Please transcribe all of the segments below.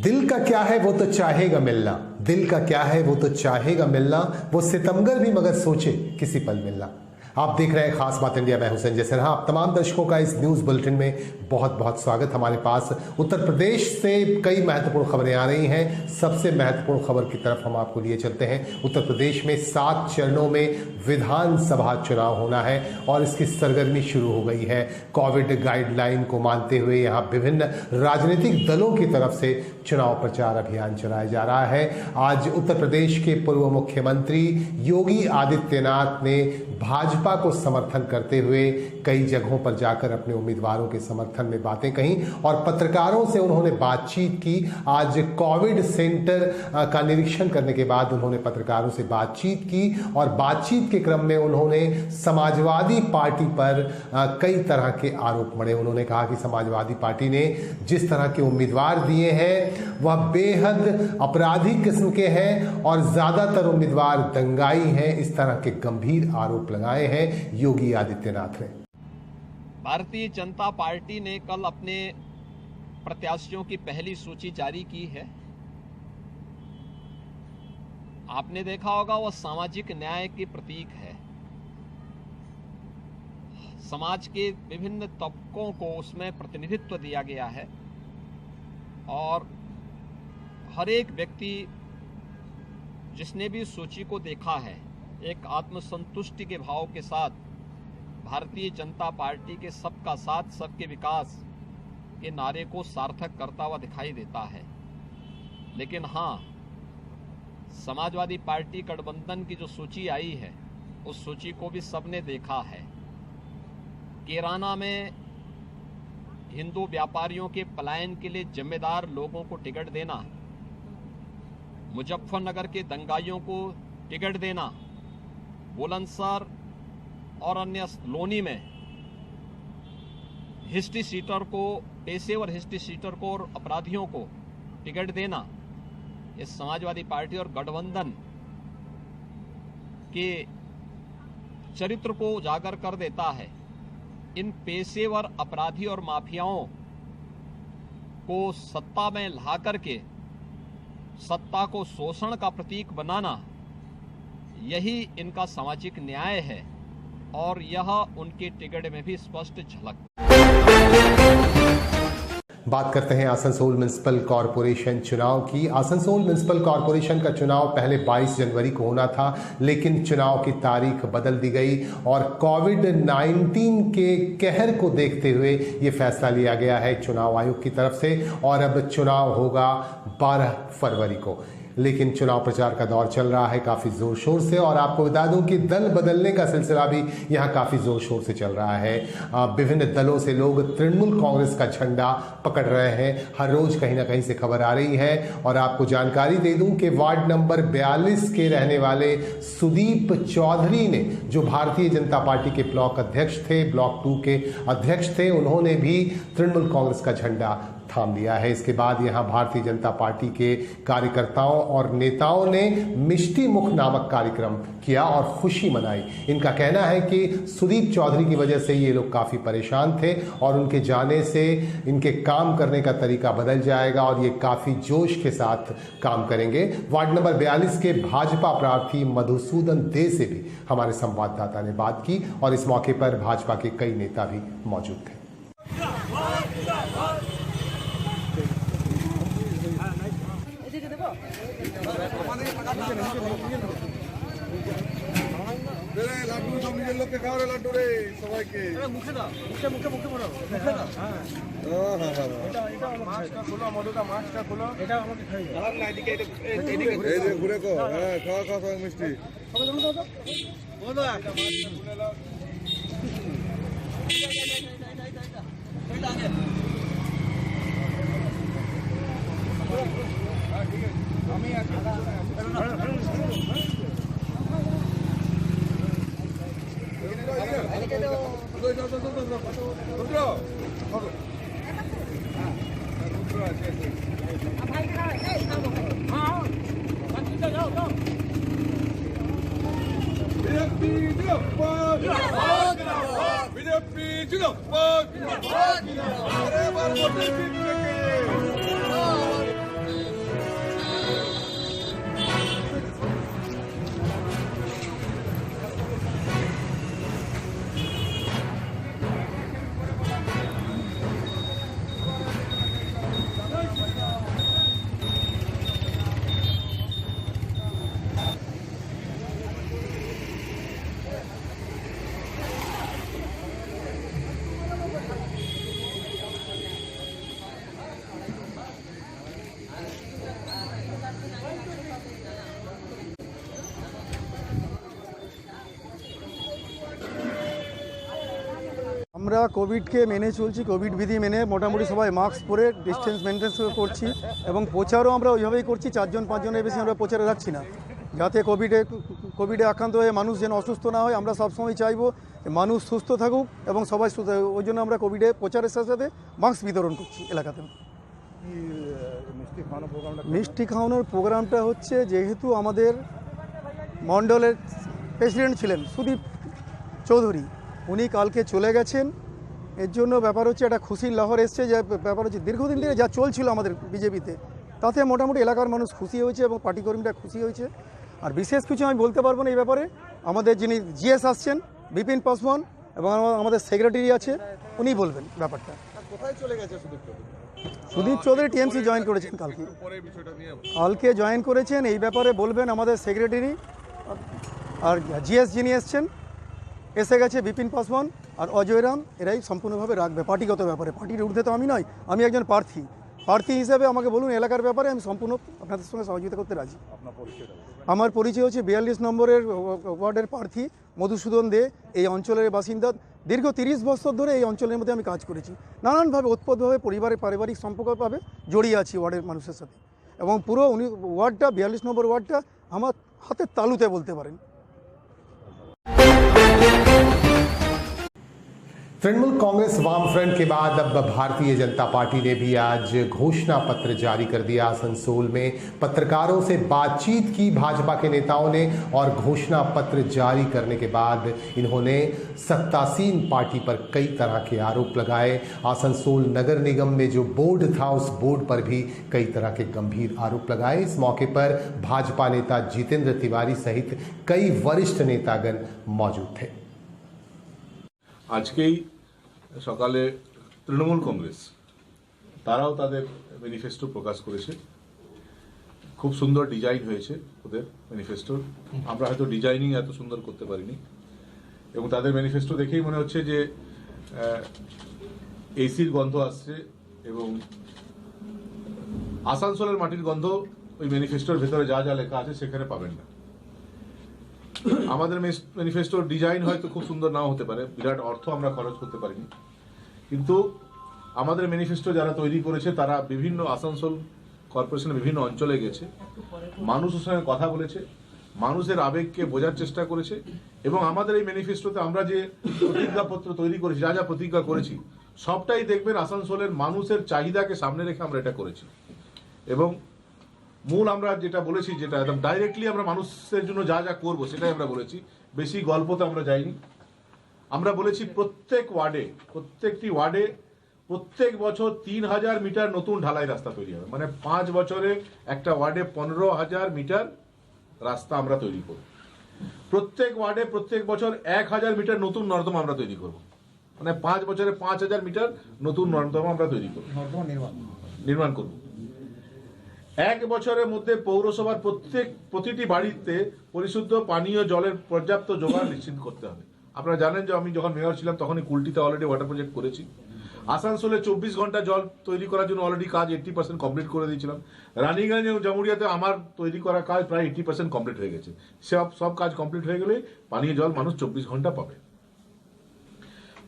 दिल का क्या है वो तो चाहेगा मिलना, दिल का क्या है वो तो चाहेगा मिलना, वो सितमगर भी मगर सोचे किसी पल मिलना। आप देख रहे हैं खास बात इंडिया, मैं हुसैन जैसर। हाँ, आप तमाम दर्शकों का इस न्यूज़ बुलेटिन में बहुत बहुत स्वागत। हमारे पास उत्तर प्रदेश से कई महत्वपूर्ण खबरें आ रही हैं। सबसे महत्वपूर्ण खबर की तरफ हम आपको लिए चलते हैं। उत्तर प्रदेश में 7 चरणों में विधानसभा चुनाव होना है और इसकी सरगर्मी शुरू हो गई है। कोविड गाइडलाइन को मानते हुए यहाँ विभिन्न राजनीतिक दलों की तरफ से चुनाव प्रचार अभियान चलाया जा रहा है। आज उत्तर प्रदेश के पूर्व मुख्यमंत्री योगी आदित्यनाथ ने भाजपा को समर्थन करते हुए कई जगहों पर जाकर अपने उम्मीदवारों के समर्थन में बातें कहीं और पत्रकारों से उन्होंने बातचीत की। आज कोविड सेंटर का निरीक्षण करने के बाद उन्होंने पत्रकारों से बातचीत की और बातचीत के क्रम में उन्होंने समाजवादी पार्टी पर कई तरह के आरोप मढ़े। उन्होंने कहा कि समाजवादी पार्टी ने जिस तरह के उम्मीदवार दिए हैं वह बेहद आपराधिक किस्म के हैं और ज्यादातर उम्मीदवार दंगाई हैं। इस तरह के गंभीर आरोप लगाए हैं योगी आदित्यनाथ ने। भारतीय जनता पार्टी ने कल अपने प्रत्याशियों की पहली सूची जारी की है। आपने देखा होगा वह सामाजिक न्याय के प्रतीक है। समाज के विभिन्न तबकों को उसमें प्रतिनिधित्व दिया गया है और हर एक व्यक्ति जिसने भी सूची को देखा है एक आत्मसंतुष्टि के भाव के साथ भारतीय जनता पार्टी के सबका साथ सबके विकास के नारे को सार्थक करता हुआ दिखाई देता है। लेकिन हाँ, समाजवादी पार्टी गठबंधन की जो सूची आई है उस सूची को भी सबने देखा है। कैराना में हिंदू व्यापारियों के पलायन के लिए जिम्मेदार लोगों को टिकट देना, मुजफ्फरनगर के दंगाइयों को टिकट देना, बुलंदशहर और अन्य लोनी में हिस्ट्री सीटर को, पेशेवर हिस्ट्री सीटर को और अपराधियों को टिकट देना, इस समाजवादी पार्टी और गठबंधन के चरित्र को उजागर कर देता है। इन पेशेवर अपराधी और माफियाओं को सत्ता में ला करके सत्ता को शोषण का प्रतीक बनाना, यही इनका सामाजिक न्याय है और यह उनके टिकट में भी स्पष्ट झलक। बात करते हैं आसनसोल म्युनिसिपल कॉरपोरेशन चुनाव की। आसनसोल म्युनिसिपल कॉरपोरेशन का चुनाव पहले 22 जनवरी को होना था, लेकिन चुनाव की तारीख बदल दी गई और कोविड-19 के कहर को देखते हुए ये फैसला लिया गया है चुनाव आयोग की तरफ से और अब चुनाव होगा 12 फरवरी को। लेकिन चुनाव प्रचार का दौर चल रहा है काफ़ी ज़ोर शोर से और आपको बता दूं कि दल बदलने का सिलसिला भी यहाँ काफ़ी ज़ोर शोर से चल रहा है। विभिन्न दलों से लोग तृणमूल कांग्रेस का झंडा पकड़ रहे हैं। हर रोज़ कहीं ना कहीं से खबर आ रही है और आपको जानकारी दे दूं कि वार्ड नंबर 42 के रहने वाले सुदीप चौधरी ने, जो भारतीय जनता पार्टी के ब्लॉक अध्यक्ष थे, ब्लॉक 2 के अध्यक्ष थे, उन्होंने भी तृणमूल कांग्रेस का झंडा थाम लिया है। इसके बाद यहां भारतीय जनता पार्टी के कार्यकर्ताओं और नेताओं ने मिष्टी मुख नामक कार्यक्रम किया और खुशी मनाई। इनका कहना है कि सुदीप चौधरी की वजह से ये लोग काफी परेशान थे और उनके जाने से इनके काम करने का तरीका बदल जाएगा और ये काफी जोश के साथ काम करेंगे। वार्ड नंबर 42 के भाजपा प्रार्थी मधुसूदन दे से भी हमारे संवाददाता ने बात की और इस मौके पर भाजपा के कई नेता भी मौजूद थे। লাড্ডু সব নিজের লোককে খাওয়ারে লাড্ডু রে সবাইকে মুখে দাও, মুখে মুখে মুখে মারো, মুখে দাও। হ্যাঁ এটা এটা মাছটা খোলো, মধুটা মাছটা খোলো, এটা আমাকে খাই দাও না। এদিকে এদিকে এই যে ঘুরে কো। হ্যাঁ খাওয়া খাওয়া খাওয়া মিষ্টি সবাই দাও দাও বলো একটা মাছটা খুলে নাও। এটা আগে হ্যাঁ ঠিক আছে আমি আছি। আমরা কোভিডকে মেনে চলছি, কোভিড বিধি মেনে মোটামুটি সবাই মাস্ক পরে ডিস্টেন্স মেনটেন করছি এবং প্রচারও আমরা ওইভাবেই করছি। 4 জন 5 জনের বেশি আমরা প্রচারে রাখছি না, যাতে কোভিডে আক্রান্ত হয়ে মানুষ যেন অসুস্থ না হয়। আমরা সবসময় চাইবো যে মানুষ সুস্থ থাকুক এবং সবাই সুস্থ থাকুক, ওই জন্য আমরা কোভিডে প্রচারের সাথে সাথে মাস্ক বিতরণ করছি এলাকাতে। মিষ্টি খাওয়ানোর প্রোগ্রামটা হচ্ছে, যেহেতু আমাদের মণ্ডলের প্রেসিডেন্ট ছিলেন সুদীপ চৌধুরী, উনি কালকে চলে গেছেন, এর জন্য ব্যাপার হচ্ছে একটা খুশির লহর এসছে। যে ব্যাপার হচ্ছে দীর্ঘদিন ধরে যা চলছিল আমাদের বিজেপিতে, তাতে মোটামুটি এলাকার মানুষ খুশি হয়েছে এবং পার্টি কর্মীরা খুশি হয়েছে। আর বিশেষ কিছু আমি বলতে পারবো না এই ব্যাপারে। আমাদের যিনি জিএস আসছেন বিপিন পাসওয়ান এবং আমাদের সেক্রেটারি আছে, উনি বলবেন ব্যাপারটা। কোথায় চলে গেছে সুদীপ চৌধুরী টিএমসি জয়েন করেছেন কালকে জয়েন করেছেন, এই ব্যাপারে বলবেন আমাদের সেক্রেটারি। আর জিএস যিনি এসছেন, এসে গেছে বিপিন পাসওয়ান আর অজয় রাম, এরাই সম্পূর্ণভাবে রাখবে পার্টিগত ব্যাপারে। পার্টির ঊর্ধ্বে তো আমি নয়, আমি একজন প্রার্থী হিসেবে আমাকে বলুন এলাকার ব্যাপারে, আমি সম্পূর্ণ আপনাদের সঙ্গে সহযোগিতা করতে রাজি। আমার পরিচয় হচ্ছে 42 নম্বরের ওয়ার্ডের প্রার্থী মধুসূদন দে, এই অঞ্চলের বাসিন্দা। দীর্ঘ 30 বছর ধরে এই অঞ্চলের মধ্যে আমি কাজ করেছি, নানানভাবে ওতপ্রোতভাবে পরিবারের পারিবারিক সম্পর্কভাবে জড়িয়ে আছি ওয়ার্ডের মানুষের সাথে, এবং পুরো ওয়ার্ডটা 42 নম্বর ওয়ার্ডটা আমার হাতের তালুতে বলতে পারেন। तृणमूल कांग्रेस वाम फ्रंट के बाद अब भारतीय जनता पार्टी ने भी आज घोषणा पत्र जारी कर दिया। आसनसोल में पत्रकारों से बातचीत की भाजपा के नेताओं ने और घोषणा पत्र जारी करने के बाद इन्होंने सत्तासीन पार्टी पर कई तरह के आरोप लगाए। आसनसोल नगर निगम में जो बोर्ड था, उस बोर्ड पर भी कई तरह के गंभीर आरोप लगाए। इस मौके पर भाजपा नेता जितेंद्र तिवारी सहित कई वरिष्ठ नेतागण मौजूद थे। আজকেই সকালে তৃণমূল কংগ্রেস তারাও তাদের ম্যানিফেস্টো প্রকাশ করেছে। খুব সুন্দর ডিজাইন হয়েছে ওদের ম্যানিফেস্টোর, আমরা হয়তো ডিজাইনিং এত সুন্দর করতে পারিনি। এবং তাদের ম্যানিফেস্টো দেখেই মনে হচ্ছে যে এসির গন্ধ আসছে এবং আসানসোলের মাটির গন্ধ ওই ম্যানিফেস্টোর ভেতরে যা যা লেখা আছে সেখানে পাবেন না। আমাদের ম্যানিফেস্টোর ডিজাইন হয়তো খুব সুন্দর নাও হতে পারে, বিরাট অর্থ আমরা খরচ করতে পারিনি, কিন্তু আমাদের ম্যানিফেস্টো যারা তৈরি করেছে তারা বিভিন্ন আসানসোল কর্পোরেশনের বিভিন্ন অঞ্চলে গেছে, মানুষের সঙ্গে কথা বলেছে, মানুষের আবেগকে বোঝার চেষ্টা করেছে। এবং আমাদের এই ম্যানিফেস্টোতে আমরা যে প্রতিজ্ঞাপত্র তৈরি করেছি, যা যা প্রতিজ্ঞা করেছি, সবটাই দেখবেন আসানসোলের মানুষের চাহিদাকে সামনে রেখে আমরা এটা করেছি। এবং মূল আমরা যেটা বলেছি, যেটা একদম ডাইরেক্টলি আমরা মানুষের জন্য যা যা করবো সেটাই আমরা বলেছি, বেশি গল্পতে আমরা যাইনি। আমরা বলেছি প্রত্যেকটি ওয়ার্ডে প্রত্যেক বছর 3000 মিটার নতুন ঢালাই রাস্তা তৈরি হবে, মানে 5 বছরে একটা ওয়ার্ডে 15,000 মিটার রাস্তা আমরা তৈরি করব। প্রত্যেক ওয়ার্ডে প্রত্যেক বছর 1000 মিটার নতুন নর্দমা আমরা তৈরি করব, মানে 5 বছরে 5000 মিটার নতুন নর্দমা আমরা তৈরি করব, নির্মাণ করব। 1 বছরের মধ্যে পৌরসভার প্রতিটি বাড়িতে পরিশুদ্ধ পানীয় জলের পর্যাপ্ত জোগান নিশ্চিত করতে হবে। আপনারা জানেন যে আমি যখন মেয়র ছিলাম তখনই কুলটিতে অলরেডি ওয়াটার প্রজেক্ট করেছি। আসানসোলে 24 ঘন্টা জল তৈরি করার জন্য অলরেডি কাজ 80% কমপ্লিট করে দিয়েছিলাম। রানীগঞ্জ এবং জামুরিয়াতে আমার তৈরি করা কাজ প্রায় 80% কমপ্লিট হয়ে গেছে। সব কাজ কমপ্লিট হয়ে গেলে পানীয় জল মানুষ 24 ঘন্টা পাবে।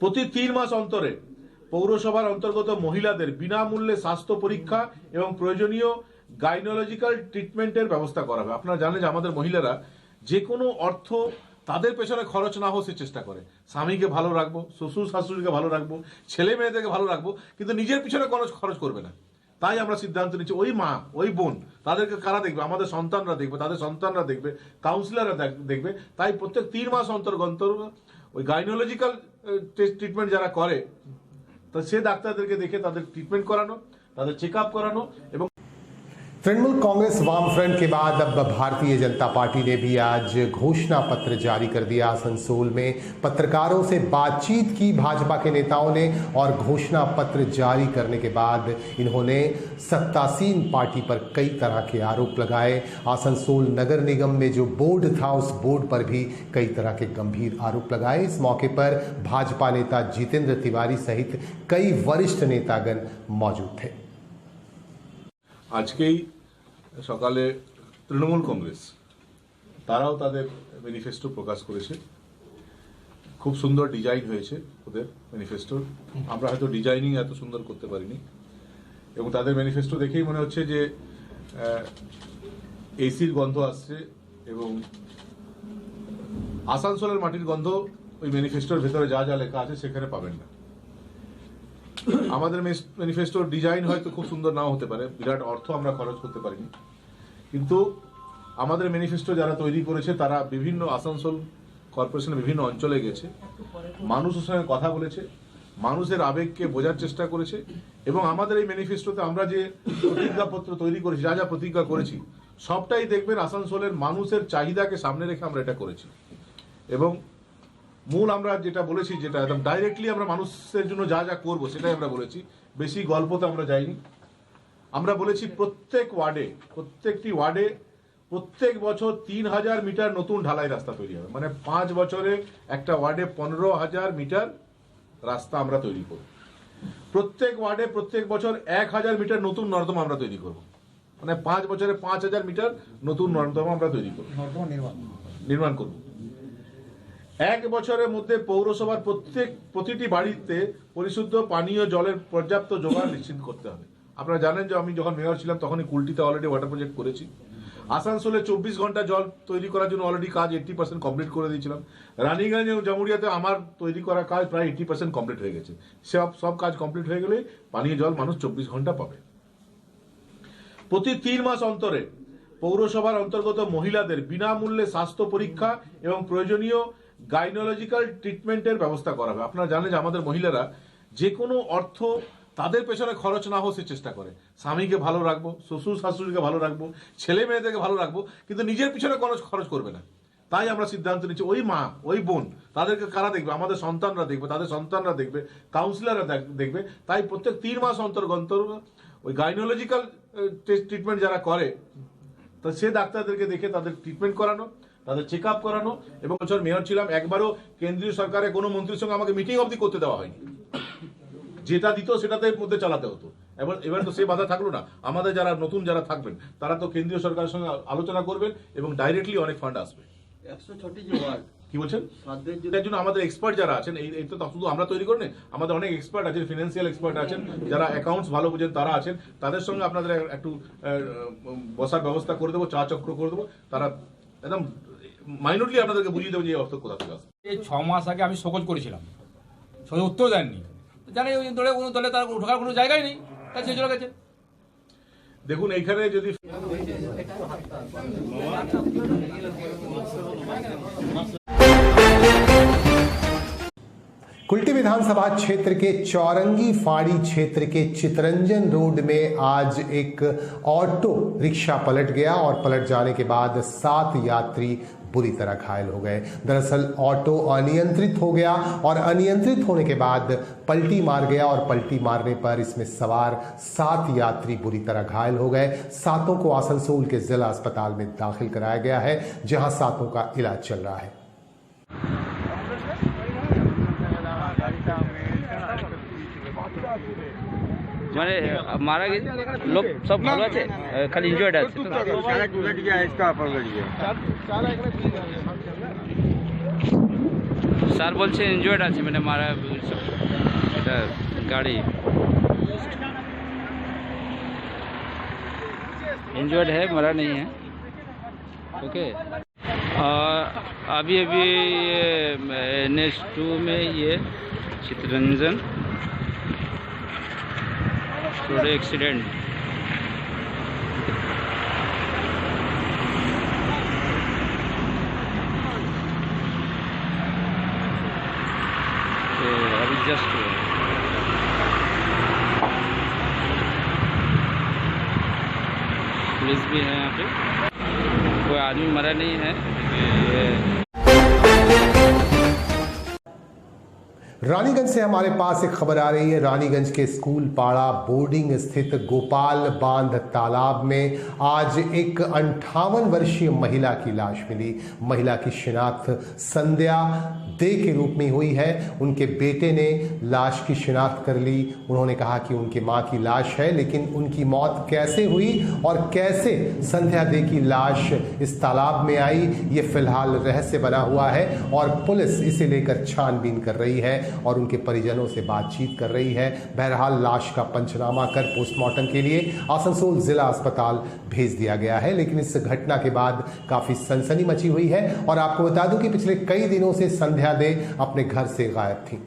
প্রতি 3 মাস অন্তরে পৌরসভার অন্তর্গত মহিলাদের বিনামূল্যে স্বাস্থ্য পরীক্ষা এবং প্রয়োজনীয় গাইনোলজিক্যাল ট্রিটমেন্টের ব্যবস্থা করা হবে। আপনারা জানেন যে আমাদের মহিলারা যে কোনো অর্থ তাদের পেছনে খরচ না হোক সে চেষ্টা করে। স্বামীকে ভালো রাখবো, শ্বশুর শাশুড়িকে ভালো রাখবো, ছেলে মেয়েদেরকে ভালো রাখবো, কিন্তু নিজের পিছনে খরচ করবে না। তাই আমরা সিদ্ধান্ত নিচ্ছি ওই মা ওই বোন তাদেরকে কারা দেখবে, আমাদের সন্তানরা দেখবে, তাদের সন্তানরা দেখবে, কাউন্সিলররা দেখবে। তাই প্রত্যেক 3 মাস অন্তর ওই গাইনোলজিক্যাল ট্রিটমেন্ট যারা করে তা সে ডাক্তারদেরকে দেখে তাদের ট্রিটমেন্ট করানো, তাদের চেক আপ করানো। এবং तृणमूल कांग्रेस वाम फ्रंट के बाद अब भारतीय जनता पार्टी ने भी आज घोषणा पत्र जारी कर दिया। आसनसोल में पत्रकारों से बातचीत की भाजपा के नेताओं ने और घोषणा पत्र जारी करने के बाद इन्होंने सत्तासीन पार्टी पर कई तरह के आरोप लगाए। आसनसोल नगर निगम में जो बोर्ड था, उस बोर्ड पर भी कई तरह के गंभीर आरोप लगाए। इस मौके पर भाजपा नेता जितेंद्र तिवारी सहित कई वरिष्ठ नेतागण मौजूद थे। আজকেই সকালে তৃণমূল কংগ্রেস তারাও তাদের ম্যানিফেস্টো প্রকাশ করেছে। খুব সুন্দর ডিজাইন হয়েছে ওদের ম্যানিফেস্টোর। আমরা হয়তো ডিজাইনিং এত সুন্দর করতে পারিনি, এবং তাদের ম্যানিফেস্টো দেখেই মনে হচ্ছে যে এসির গন্ধ আসছে, এবং আসানসোলের মাটির গন্ধ ওই ম্যানিফেস্টোর ভেতরে যা যা লেখা আছে সেখানে পাবেন না। আমাদের ম্যানিফেস্টোর ডিজাইন হয়তো খুব সুন্দর নাও হতে পারে, বিরাট অর্থ আমরা খরচ করতে পারিনি, কিন্তু আমাদের ম্যানিফেস্টো যারা তৈরি করেছে তারা বিভিন্ন আসানসোল কর্পোরেশনের বিভিন্ন অঞ্চলে গেছে, মানুষের সঙ্গে কথা বলেছে, মানুষের আবেগকে বোঝার চেষ্টা করেছে, এবং আমাদের এই ম্যানিফেস্টোতে আমরা যে প্রতিজ্ঞাপত্র তৈরি করেছি, যা যা প্রতিজ্ঞা করেছি, সবটাই দেখবেন আসানসোলের মানুষের চাহিদাকে সামনে রেখে আমরা এটা করেছি। এবং মূল আমরা যেটা বলেছি, যেটা একদম ডাইরেক্টলি আমরা মানুষের জন্য যা যা করবো সেটাই আমরা বলেছি, বেশি গল্পতে আমরা যাইনি। আমরা বলেছি প্রত্যেকটি ওয়ার্ডে প্রত্যেক বছর 3000 মিটার নতুন ঢালাই রাস্তা তৈরি হবে, মানে 5 বছরে একটা ওয়ার্ডে 15,000 মিটার রাস্তা আমরা তৈরি করব। প্রত্যেক ওয়ার্ডে প্রত্যেক বছর 1000 মিটার নতুন নর্দমা আমরা তৈরি করব, মানে 5 বছরে 5000 মিটার নতুন নর্দমা আমরা তৈরি করব, নির্মাণ করব। 1 বছরের মধ্যে পৌরসভার প্রতিটি বাড়িতে পরিশুদ্ধ পানীয় জলের পর্যাপ্ত জোগান নিশ্চিত করতে হবে। আপনারা জানেন যে আমি যখন মেয়র ছিলাম তখনই কুলটিতে অলরেডি ওয়াটার প্রজেক্ট করেছি। আসানসোলে 24 ঘন্টা জল তৈরি করার জন্য অলরেডি কাজ 80% কমপ্লিট করে দিয়েছিলাম। রানীগঞ্জ এবং জামুরিয়াতে আমার তৈরি করা কাজ প্রায় 80% কমপ্লিট হয়ে গেছে। সব কাজ কমপ্লিট হয়ে গেলে পানীয় জল মানুষ 24 ঘন্টা পাবে। প্রতি 3 মাস অন্তরে পৌরসভার অন্তর্গত মহিলাদের বিনামূল্যে স্বাস্থ্য পরীক্ষা এবং প্রয়োজনীয় গাইনোলজিক্যাল ট্রিটমেন্টের ব্যবস্থা করা হবে। আপনারা জানেন যে আমাদের মহিলারা যে কোনো অর্থ তাদের পেছনে খরচ না হোক সে চেষ্টা করে, স্বামীকে ভালো রাখবো, শ্বশুর শাশুড়িকে ভালো রাখবো, ছেলে মেয়েদেরকে ভালো রাখবো, কিন্তু নিজের পিছনে খরচ করবে না। তাই আমরা সিদ্ধান্ত নিচ্ছি ওই মা ওই বোন তাদেরকে কারা দেখবে, আমাদের সন্তানরা দেখবে, তাদের সন্তানরা দেখবে, কাউন্সিলররা দেখবে। তাই প্রত্যেক 3 মাস অন্তর ওই গাইনোলজিক্যাল ট্রিটমেন্ট যারা করে তা সে ডাক্তারদেরকে দেখে তাদের ট্রিটমেন্ট করানো, তাদের চেক আপ করানো। এবং বছর মেয়র ছিলাম, একবারও কেন্দ্রীয় সরকারের কোনো মন্ত্রীর সঙ্গে আমাকে মিটিং অবধি করতে দেওয়া হয়নি, যেটা দিত সেটাতে মধ্যে চালাতে হতো। এবার তো সে বাধা থাকলো না। আমাদের যারা নতুন যারা থাকবেন তারা তো কেন্দ্রীয় সরকারের সঙ্গে আলোচনা করবেন এবং ডাইরেক্টলি অনেক ফান্ড আসবে। 106টি যে ওয়ার্ড কি বলছেন, এর জন্য আমাদের এক্সপার্ট যারা আছেন, এই তো শুধু আমরা তৈরি করি না, আমাদের অনেক এক্সপার্ট আছেন, ফিনান্সিয়াল এক্সপার্ট আছেন, যারা অ্যাকাউন্টস ভালো বুঝেন তারা আছেন। তাদের সঙ্গে আপনাদের একটু বসার ব্যবস্থা করে দেবো, চা চক্র করে দেবো, তারা একদম মাইনরলি আপনাদেরকে বুঝিয়ে দেবো যে এই অর্থ কোথা থেকে আসবে। এই 6 মাস আগে আমি শোকজ করেছিলাম, সে উত্তর দেননি, জানি ওই কোনো দলে তার ঢোকার কোনো জায়গায় নেই, তাই সে চলে গেছে। দেখুন এইখানে যদি कुल्टी विधानसभा क्षेत्र के चौरंगी फाड़ी क्षेत्र के चितरंजन रोड में आज एक ऑटो रिक्शा पलट गया और पलट जाने के बाद 7 यात्री बुरी तरह घायल हो गए। दरअसल ऑटो अनियंत्रित हो गया और अनियंत्रित होने के बाद पलटी मार गया और पलटी मारने पर इसमें सवार 7 यात्री बुरी तरह घायल हो गए। 7 को आसनसोल के जिला अस्पताल में दाखिल कराया गया है, जहां 7 का इलाज चल रहा है। মানে মারা গেছে লোক সব ভালো আছে, খালি ইনজয়েড আছে। স্যার বলছে ইনজয়েড আছে, মানে মারা এটা গাড়ি इंजर्ड है, मरा नहीं है। ओके, अभी ये NH2 में ये चितरंजन रोड एक्सीडेंट अभी जस्ट पुलिस भी है यहाँ पे, कोई आदमी मरा नहीं है। रानीगंज से हमारे पास एक खबर आ रही है। रानीगंज के स्कूल पाड़ा बोर्डिंग स्थित गोपाल बांध तालाब में आज एक 58 वर्षीय महिला की लाश मिली। महिला की शिनाख्त संध्या दे के रूप में हुई है। उनके बेटे ने लाश की शिनाख्त कर ली। उन्होंने कहा कि उनकी मां की लाश है, लेकिन उनकी मौत कैसे हुई और कैसे संध्या दे की लाश इस तालाब में आई, ये फिलहाल रहस्य बना हुआ है और पुलिस इसे लेकर छानबीन कर रही है और उनके परिजनों से बातचीत कर रही है। बहरहाल लाश का पंचनामा कर पोस्टमार्टम के लिए आसनसोल जिला अस्पताल भेज दिया गया है। लेकिन इस घटना के बाद काफी सनसनी मची हुई है और आपको बता दूं कि पिछले कई दिनों से संध्या दे अपने घर से गायब थी।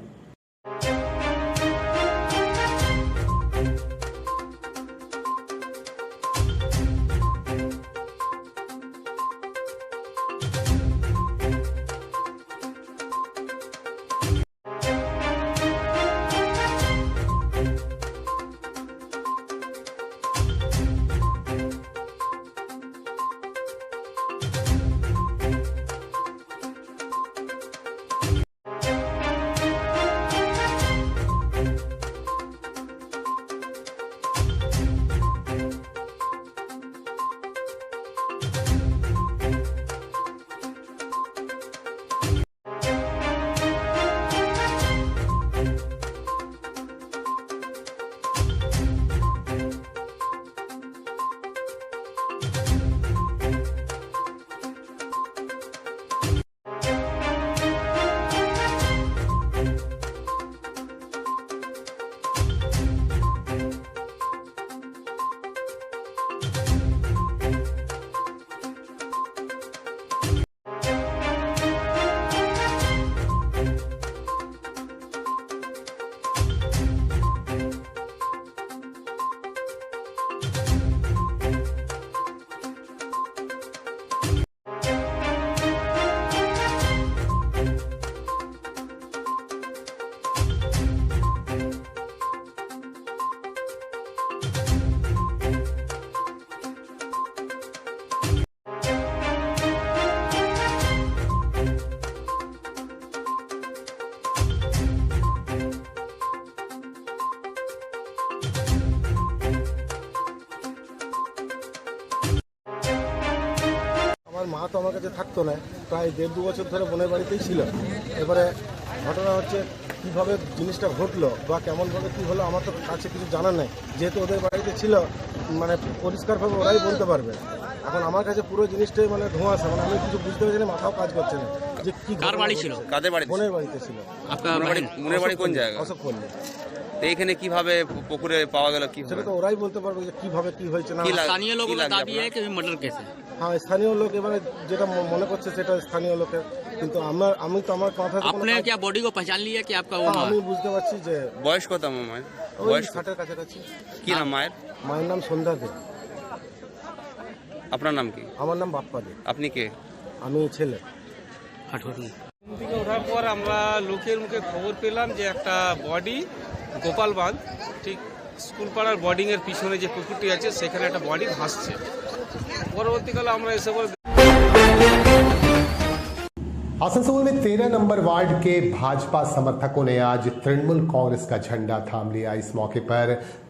আমার মা তো আমার কাছে থাকতো না, প্রায় 1.5-2 বছর ধরে বোনের বাড়িতেই ছিল। এবারে ঘটনা হচ্ছে কীভাবে জিনিসটা ঘটলো বা কেমনভাবে কী হলো আমার তো কাছে কিছু জানার নেই, যেহেতু ওদের বাড়িতে ছিল, মানে পরিষ্কারভাবে ওরাই বলতে পারবে। এখন আমার কাছে পুরো জিনিসটাই মানে ধোঁয়াশা, মানে আমি কিছু বুঝতে পারছি না, মাথাও কাজ করছে না যে কি কার বাড়ি ছিল, কাদের বাড়ি? বোনের বাড়িতে ছিল। আপনার বোনের বাড়ি কোন জায়গা? অশোক পল্লী। তো এখানে কিভাবে পুকুরে পাওয়া গেল? কি সেটা তো ওরাই বলতে পারবে যে কিভাবে কি হয়েছে না। স্থানীয় লোক দাবি है कि मर्डर केस है। হ্যাঁ, স্থানীয় লোক এবারে যেটা মনে করছে সেটা স্থানীয় লোকের, কিন্তু আমি তো আমার কথা आपने क्या बॉडी को पहचान लिया कि आपका वो আমি বুঝতে পারছি যে বয়স কত মায়ের? বয়স 60-এর কাছাকাছি। কি নাম মায়ের? মায়ের নাম সন্ধ্যা দে। আপনার নাম কি? আমার নাম বাপ্পা দে। আপনি কে? আমি ছেলে। থেকে ওঠার পর আমরা লোকের মুখে খবর পেলাম যে একটা বডি গোপাল বাঁধ, ঠিক স্কুল পাড়ার বোর্ডিংয়ের পিছনে যে পুকুরটি আছে সেখানে একটা বডি ভাসছে। পরবর্তীকালে আমরা এসে आसनसोल में 13 नंबर वार्ड के भाजपा समर्थकों ने आज तृणमूल कांग्रेस का झंडा थाम लिया। इस मौके पर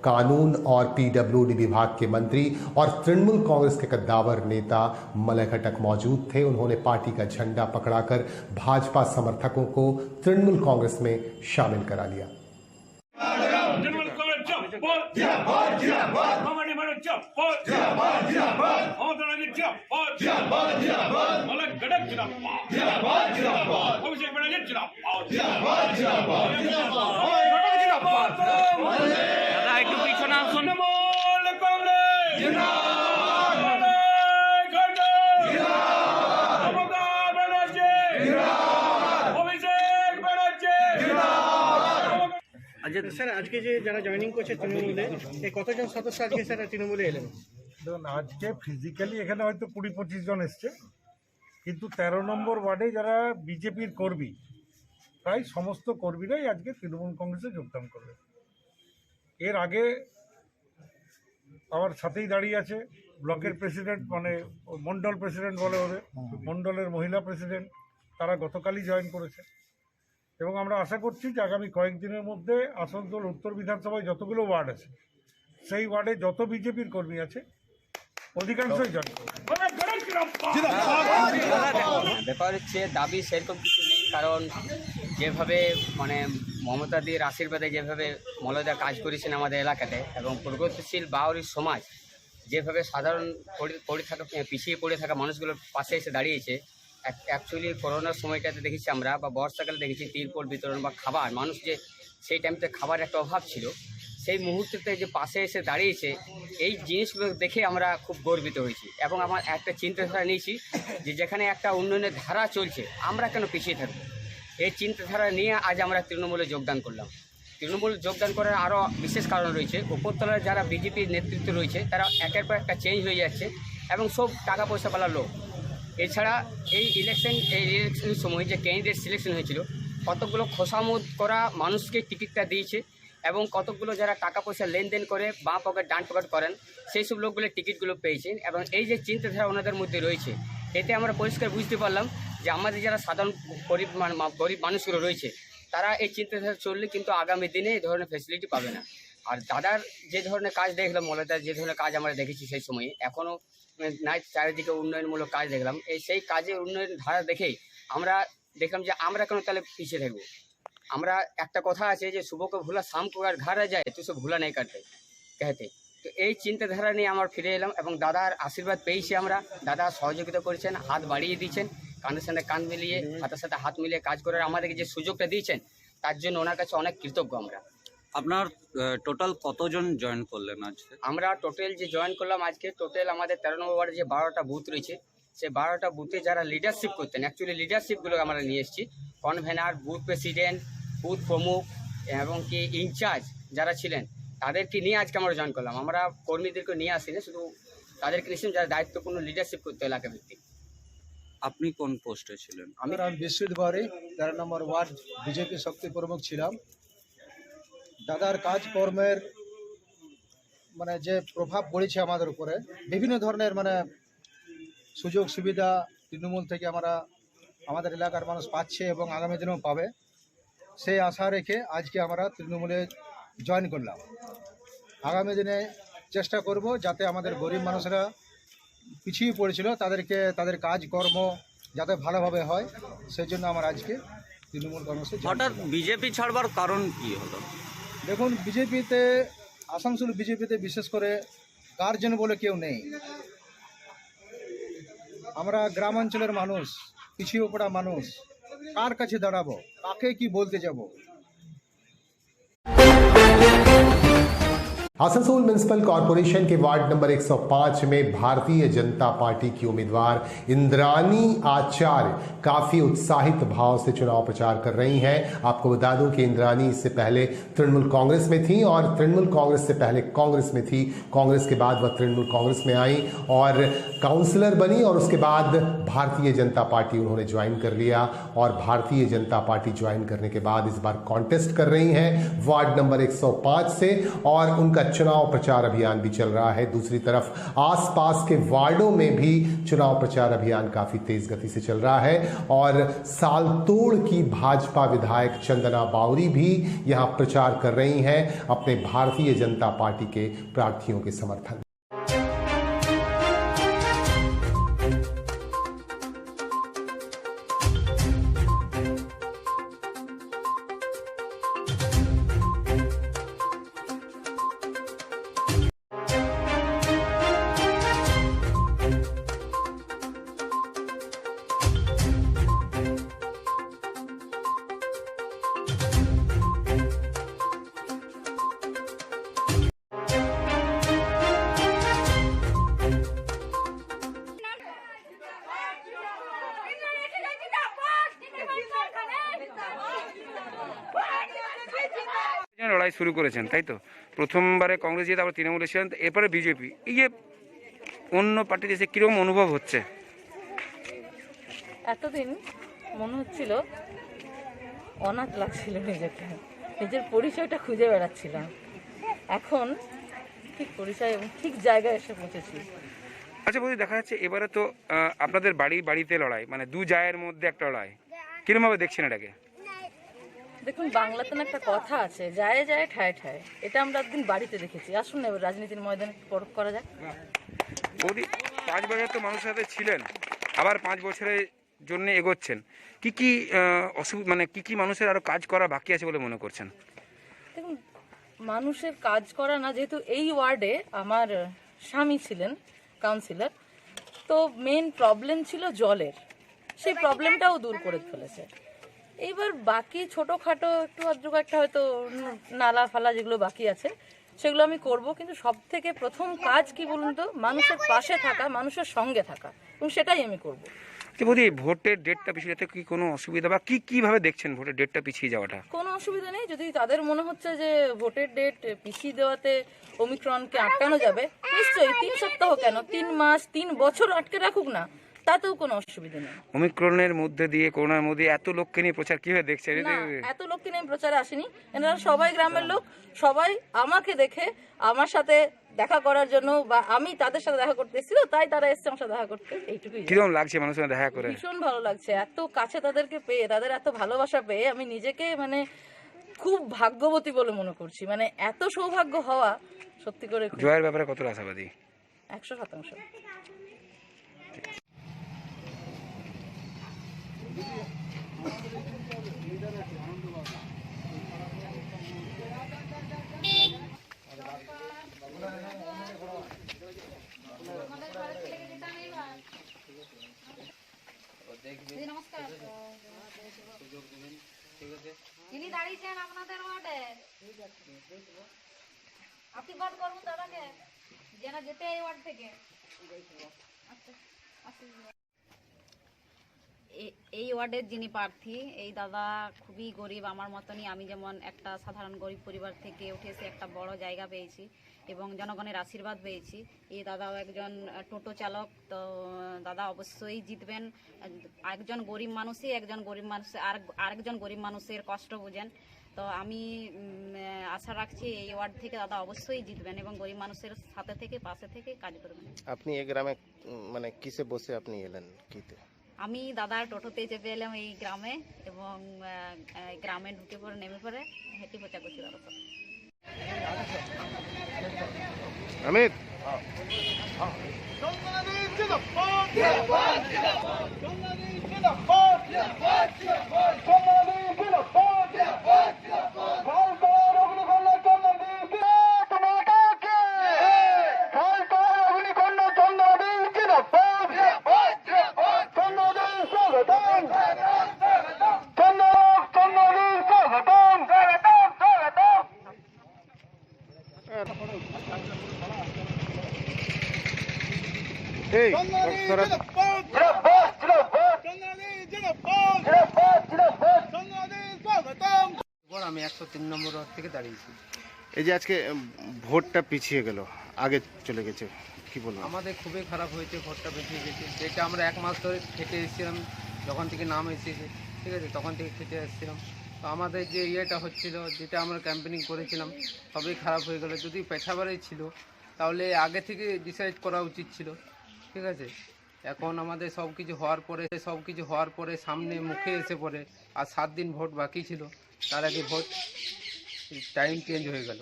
कानून और पीडब्ल्यूडी विभाग के मंत्री और तृणमूल कांग्रेस के कद्दावर नेता मलय घटक मौजूद थे। उन्होंने पार्टी का झंडा पकड़ाकर भाजपा समर्थकों को तृणमूल कांग्रेस में शामिल करा लिया। একটু পিছনে আসুন। স্যার আজকে যে যারা জয়েনিং করছে তৃণমূলে, এই কতজন সদস্য আজকে স্যার তৃণমূলে এলেন? দেখুন, আজকে ফিজিক্যালি এখানে হয়তো 20-25 জন এসছে, কিন্তু 13 নম্বর ওয়ার্ডে যারা বিজেপির কর্মী, প্রায় সমস্ত কর্মীরাই আজকে তৃণমূল কংগ্রেসে যোগদান করবে। এর আগে আমার সাথেই দাঁড়িয়ে আছে ব্লকের প্রেসিডেন্ট, মানে মন্ডল প্রেসিডেন্ট বলে ওদের, মন্ডলের মহিলা প্রেসিডেন্ট, তারা গতকালই জয়েন করেছে এবং আমরা আশা করছি যে আগামী কয়েকদিনের মধ্যে আসানসোল উত্তর বিধানসভায় যতগুলো ওয়ার্ড আছে সেই ওয়ার্ডে যত বিজেপির কর্মী আছে অধিকাংশই জয়েন করবে। ব্যাপার হচ্ছে দাবি সেরকম কিছু নেই, কারণ যেভাবে মানে মমতাদির আশীর্বাদে যেভাবে মলয়দা কাজ করেছেন আমাদের এলাকাতে এবং প্রগতিশীল বাউরি সমাজ যেভাবে সাধারণ পিছিয়ে পড়ে থাকা মানুষগুলোর পাশে এসে দাঁড়িয়েছে। অ্যাকচুয়ালি করোনার সময়টাতে দেখেছি আমরা, বা বর্ষাকালে দেখেছি তিরপল বিতরণ বা খাবার, মানুষ যে সেই টাইমতে খাবারের একটা অভাব ছিল, সেই মুহূর্তেতে যে পাশে এসে দাঁড়িয়েছে, এই জিনিসগুলো দেখে আমরা খুব গর্বিত হয়েছি। এবং আমার একটা চিন্তাধারা নিয়েছি যে যেখানে একটা উন্নয়নের ধারা চলছে আমরা কেন পিছিয়ে থাকবো, এই চিন্তাধারা নিয়ে আজ আমরা তৃণমূলে যোগদান করলাম। তৃণমূল যোগদান করার আরও বিশেষ কারণ রয়েছে, উপরতলার যারা বিজেপির নেতৃত্ব রয়েছে তারা একের পর একটা চেঞ্জ হয়ে যাচ্ছে এবং সব টাকা পয়সাওয়ালা লোক। এছাড়া এই ইলেকশনের সময় যে ক্যান্ডিডেট সিলেকশন হয়েছিল, কতগুলো খোসামত করা মানুষকে টিকিটটা দিয়েছে এবং কতগুলো যারা টাকা পয়সা লেনদেন করে বাঁ পকেট ডান পকেট করেন সেই সব লোকগুলো টিকিটগুলো পেয়েছেন। এবং এই যে চিন্তাধারা ওনাদের মধ্যে রয়েছে, এতে আমরা পরিষ্কার বুঝতে পারলাম যে আমাদের যারা সাধারণ গরিব মানুষগুলো রয়েছে তারা এই চিন্তাধারা চললে কিন্তু আগামী দিনে এই ধরনের ফ্যাসিলিটি পাবে না। আর দাদার যে ধরনের কাজ দেখলাম, মলয়দার যে ধরনের কাজ আমরা দেখেছি সেই সময়ে, এখনও নাই চারিদিকে উন্নয়নমূলক কাজ দেখলাম, সেই কাজের উন্নয়ন ধারা দেখেই আমরা দেখলাম যে আমরা কেন তাহলে পিছিয়ে থাকবো। আমরা একটা কথা আছে যে শুভকে ভুলা শাম को আর ঘাড়া যায় তো সব ভুলা নেই কাটতে कहते। তো এই চিন্তাধারা নিয়ে আমরা ফিরে এলাম এবং দাদার আশীর্বাদ পেয়েছি আমরা। দাদা সহযোগিতা করেছেন, হাত বাড়িয়ে দিয়েছেন, কানের সাথে কান মিলিয়ে হাতের সাথে হাত মিলিয়ে কাজ করার আমাদেরকে যে সুযোগটা দিয়েছেন তার জন্য ওনার কাছে অনেক কৃতজ্ঞ আমরা। আপনার টোটাল কতজন জয়েন করলেন আজকে? আমরা টোটাল যে জয়েন করলাম আজকে, টোটাল আমাদের 13 নম্বর ওয়ার্ডে যে 12টা বুথ রয়েছে, সেই 12টা বুথে যারা লিডারশিপ করতেন, অ্যাকচুয়ালি লিডারশিপগুলো আমরা নিয়ে এসেছি। কনভেনার, বুথ প্রেসিডেন্ট, বুথ প্রমুখ এবং কি ইনচার্জ যারা ছিলেন তাদেরকে নিয়ে আজকে আমরা জয়েন করলাম। আমরা কর্মীদেরকে নিয়ে আসিনি, শুধু তাদেরকে নিয়েছিলাম যারা দায়িত্বপূর্ণ লিডারশিপ করতে এলাকা ভিত্তিক। আপনি কোন পোস্টে ছিলেন? আমি বিশ্বজিৎ বাউরি, 13 নম্বর ওয়ার্ড বিজেপি শক্তি প্রমুখ ছিলাম। দাদার কাজকর্মের মানে যে প্রভাব পড়েছে আমাদের উপরে, বিভিন্ন ধরনের মানে সুযোগ সুবিধা তৃণমূল থেকে আমরা আমাদের এলাকার মানুষ পাচ্ছে এবং আগামী দিনেও পাবে, সেই আশা রেখে আজকে আমরা তৃণমূলে জয়েন করলাম। আগামী দিনে চেষ্টা করব যাতে আমাদের গরিব মানুষরা পিছিয়ে পড়েছিল তাদেরকে তাদের কাজকর্ম যাতে ভালোভাবে হয়, সেই জন্য আমার আজকে তৃণমূল কর্মসূচি। হঠাৎ বিজেপি ছাড়বার কারণ কি হলো? দেখুন, বিজেপিতে আসানসোল বিজেপিতে বিশেষ করে গার্জেন বলে কেউ নেই। আমরা গ্রামাঞ্চলের মানুষ, পিছিয়ে পড়া মানুষ, কার কাছে দাঁড়াবো, কাকে কি বলতে যাব। आसनसोल म्युनिसिपल कॉरपोरेशन के वार्ड नंबर 105 में भारतीय जनता पार्टी की उम्मीदवार इंद्रानी आचार्य काफी उत्साहित भाव से चुनाव प्रचार कर रही हैं। आपको बता दूं कि इंद्रानी इससे पहले तृणमूल कांग्रेस में थी और तृणमूल कांग्रेस से पहले कांग्रेस में थी। कांग्रेस के बाद वह तृणमूल कांग्रेस में आई और काउंसलर बनी और उसके बाद भारतीय जनता पार्टी उन्होंने ज्वाइन कर लिया। और भारतीय जनता पार्टी ज्वाइन करने के बाद इस बार कॉन्टेस्ट कर रही हैं वार्ड नंबर 105 से और उनका चुनाव प्रचार अभियान भी चल रहा है। दूसरी तरफ आसपास के वार्डों में भी चुनाव प्रचार अभियान काफी तेज गति से चल रहा है और सालतोड़ की भाजपा विधायक चंदना बावरी भी यहां प्रचार कर रही हैं अपने भारतीय जनता पार्टी के प्रार्थियों के समर्थन। লড়াই শুরু করেছেন তাই তো? প্রথমবারে কংগ্রেস জিতে, তারপর তৃণমূল ছিলেন, এরপরে বিজেপি। এই যে অন্য পার্টিতে এসে কিরকম অনুভব হচ্ছে? এতদিন মনে হচ্ছিল অনাথ লাগছিল, নিজেকে নিজের পরিচয়টা খুঁজে বেড়াচ্ছিলাম। এখন ঠিক পরিচয় এবং ঠিক জায়গায় এসে পৌঁছেছি। আচ্ছা বলছি, দেখা যাচ্ছে এবারে তো আপনাদের বাড়িতে লড়াই, মানে দু জায়ের মধ্যে একটা লড়াই, কিরকমভাবে দেখছেন এটাকে? দেখুন, বাংলাতে না একটা কথা আছে, যায় যায় ঠায় ঠায়। এটা আমরা একদিন বাড়িতে দেখেছি। আসুন না এবার রাজনীতির ময়দানে পরখ করা যাক। বৌদি, 5 বছর তো মানুষের সাথে ছিলেন, আবার 5 বছরের জন্য এগোচ্ছেন। কি কি অসুবিধা, মানে কি কি মানুষের আরো কাজ করা বাকি আছে বলে মনে করছেন? দেখুন, মানুষের কাজ করা না, যেহেতু এই ওয়ার্ডে আমার স্বামী ছিলেন কাউন্সিলর, তো মেন প্রবলেম ছিল জলের, সেই প্রবলেমটাও দূর করে ফেলেছে। এইবার বাকি ছোটোখাটো একটু আদ্র একটা হয়তো নালা ফালা যেগুলো বাকি আছে সেগুলো আমি করব, কিন্তু সব থেকে প্রথম কাজ কি বলুন তো, মানুষের পাশে থাকা, মানুষের সঙ্গে থাকা, এবং সেটাই আমি করব। বৌদি, ভোটের ডেটটা পিছিয়ে যেতে কি কোনো অসুবিধা, বা কিভাবে দেখছেন ভোটের ডেটটা পিছিয়ে যাওয়াটা? কোনো অসুবিধা নেই। যদি তাদের মনে হচ্ছে যে ভোটের ডেট পিছিয়ে দেওয়াতে ওমিক্রনকে আটকানো যাবে, নিশ্চয়ই 3 সপ্তাহ কেন, 3 মাস 3 বছর আটকে রাখুক না, তাতেও কোনো অসুবিধা নেই। ওমিক্রনের মধ্যে দিয়ে, করোনার মধ্যে এত লোককে নিয়ে প্রচার কিভাবে দেখছেন? এত লোককে নিয়ে প্রচারে আসেনি, এনারা সবাই গ্রামের লোক, সবাই আমাকে দেখে আমার সাথে দেখা করার জন্য, বা আমি তাদের সাথে দেখা করতে এসেছিল, তাই তারা এসছে আমার সাথে দেখা করতে। এইটুকুই। কিরকম লাগছে মানুষের সাথে দেখা করে? ভীষণ ভালো লাগছে, এত কাছে তাদেরকে পেয়ে, তাদের এত ভালোবাসা পেয়ে আমি নিজেকে মানে খুব ভাগ্যবতী বলে মনে করছি। মানে এত সৌভাগ্য হওয়া সত্যি করে। জয়ের ব্যাপারে কতটা আশাবাদী? 100%। যিনি দাঁড়িয়েছেন আপনাদের ওয়ার্ডে, আশীর্বাদ করুন দাদাকে যেন যেতে এই ওয়ার্ড থেকে। এই ওয়ার্ডের যিনি প্রার্থী, এই দাদা খুবই গরিব, আমার মতনই। আমি যেমন একটা সাধারণ গরিব পরিবার থেকে উঠে এসে একটা বড় জায়গা পেয়েছি এবং জনগণের আশীর্বাদ পেয়েছি। এই দাদাও একজন টোটো চালক, তো দাদা অবশ্যই জিতবেন। একজন গরিব মানুষই আরেকজন গরিব মানুষের কষ্ট বোঝেন, তো আমি আশা রাখছি এই ওয়ার্ড থেকে দাদা অবশ্যই জিতবেন এবং গরিব মানুষের সাথে থেকে পাশে থেকে কাজ করবেন। আপনি এই গ্রামে মানে কিসে বসে আপনি এলেন? কিতে? আমি দাদার টোটোতে চেপে এলাম এই গ্রামে এবং গ্রামে ঢুকে পরে নেমে পরে হেঁটে প্রচার করছি দাদা। অমিত, আমি 103 নম্বর ওয়ার্ড থেকে দাঁড়িয়েছি। এই যে আজকে ভোটটা পিছিয়ে গেল, আগে চলে গেছে, কি বলবো? আমাদের খুবই খারাপ হয়েছে, ভোটটা পিছিয়ে গেছে। যেটা আমরা 1 মাস ধরে খেটে এসেছিলাম, যখন থেকে নাম এসেছে, ঠিক আছে, তখন থেকে খেটে এসেছিলাম। তো আমাদের যে ইয়েটা হচ্ছিল, যেটা আমরা ক্যাম্পেনিং করেছিলাম, সবই খারাপ হয়ে গেল। যদি পেছাবারই ছিল তাহলে আগে থেকে ডিসাইড করা উচিত ছিল, ঠিক আছে। এখন আমাদের সব কিছু হওয়ার পরে সামনে মুখে এসে পড়ে, আর 7 দিন ভোট বাকি ছিল, তার আগে ভোট টাইম চেঞ্জ হয়ে গেল,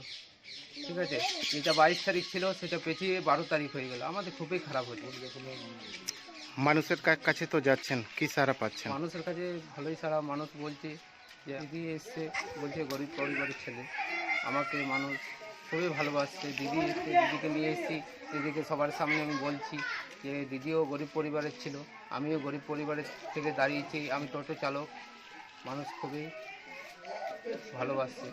ঠিক আছে। যেটা 22 তারিখ ছিল সেটা পেছিয়ে 12 তারিখ হয়ে গেল। আমাদের খুবই খারাপ হয়েছে। মানুষের কাছে তো যাচ্ছেন, কি সারা পাচ্ছেন? মানুষের কাছে ভালোই সারা। মানুষ বলছে যে দিদি এসছে, বলছে গরিব পরিবারের ছেলে, আমাকে মানুষ খুবই ভালোবাসছে। দিদি এসছে, দিদিকে নিয়ে এসেছি, দিদিকে সবার সামনে আমি বলছি যে দিদিও গরিব পরিবারের ছিল, আমিও গরিব পরিবারের থেকে দাঁড়িয়েছি, আমি টোটো চালক। মানুষ খুবই ভালোবাসছে।